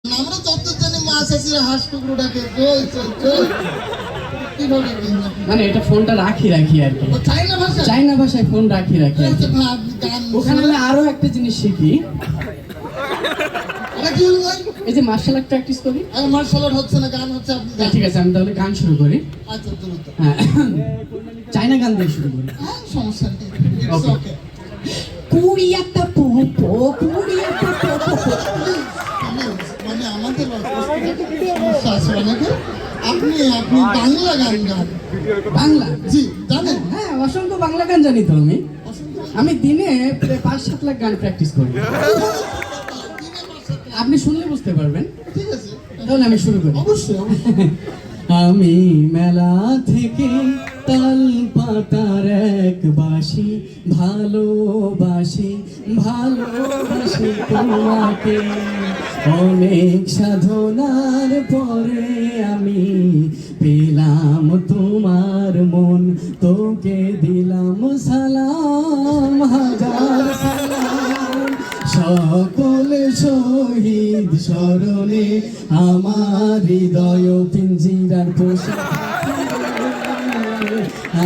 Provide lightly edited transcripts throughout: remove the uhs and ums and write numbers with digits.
আমরা যত জানি মা চাচিরা হাঁস কুকুর ডাকে চল চল চল কিভাবে মানে এটা ফোনটা রাখি আর কি চাইনা ভাষা চাইনা ভাষায় ফোন রাখি আর কি গান ওখানে আমি আরো একটা জিনিস শিখি এটা কি হলো ভাই এই যে মার্শাল আর্ট প্র্যাকটিস করি আর মার্শাল আর্ট হচ্ছে না গান হচ্ছে আপনি গান। ঠিক আছে আমি তাহলে গান শুরু করি আচ্ছা দ্রুত হ্যাঁ চাইনা গান দিয়ে শুরু করি হ্যাঁ সমস্যা নেই Okay. ওকে কুড়িয়াটা পোপো কুড়িয়াটা পোপো মানে আমাদের সমস্যা আছে অনেকে আপনি আপনি বাংলা গান গান বাংলা জি জানেন হ্যাঁ অসংখ্য বাংলা গান জানি তো আমি দিনে প্রায় 5-7 লাখ গান প্র্যাকটিস করি আপনি শুনলে বুঝতে পারবেন ঠিক আছে তাহলে আমি শুরু করি অবশ্যই অবশ্যই আমি মেলা থেকে তাল পাতার এক বাসি ভালোবাসি ভালোবাসি তোমাকে অনেক সাধনার পরে আমি পেলাম তোমার মন তোকে দিলাম সালাম হাজার সালাম সকল শহীদ স্মরণে আমার হৃদয় পিঞ্জিরার পোশাক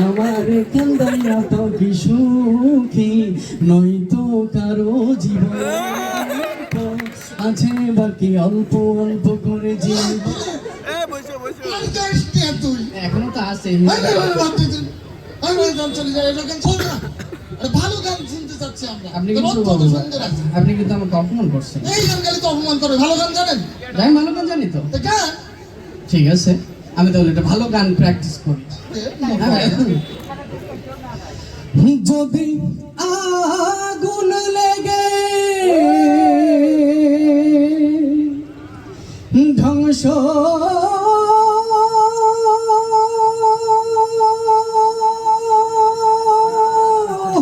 আমার কান্দাইয়া তো কি সুখী নয়তো কারো জীবন আছে বাকি অল্প অল্প করে জীবন আর গাইস কে তুই এখনো তো আছে চলে যায় এটা গান চলবে না আরে ভালো গান শুনতে চাচ্ছি আমরা আপনি কিন্তু সুন্দর আছে আপনি কিন্তু আমাকে অপমান করছেন এই গান গালি তো অপমান করে ভালো গান জানেন যাই ভালো গান জানি তো তো গান ঠিক আছে আমি তাহলে একটা ভালো গান প্র্যাকটিস করি যদি আগুন লেগে ধ্বংস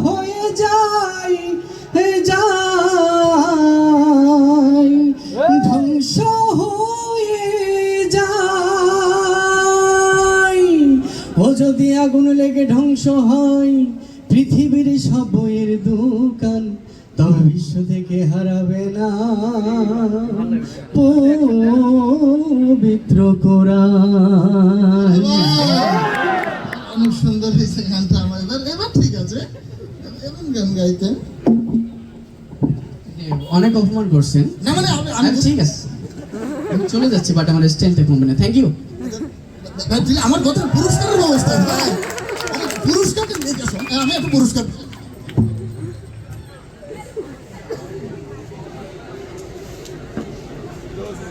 হয়ে যায় ধ্বংস হয়ে যায় ও যদি আগুন লেগে ধ্বংস হয় পৃথিবীর সব বইয়ের দোকান তবে বিশ্ব থেকে হারাবে না পবিত্র কোরআন অনেক সুন্দর হয়েছে গানটা আমার এবার ঠিক আছে এমন গান গাইতে অনেক অপমান করছেন না মানে আমি ঠিক আছে আমি চলে যাচ্ছি বাট আমার স্টাইলটা কমবে না থ্যাংক ইউ আমার কথা পুরস্কারের ব্যবস্থা আছে ভাই পুরস্কারটা নিয়ে গেছো আমি একটা পুরস্কার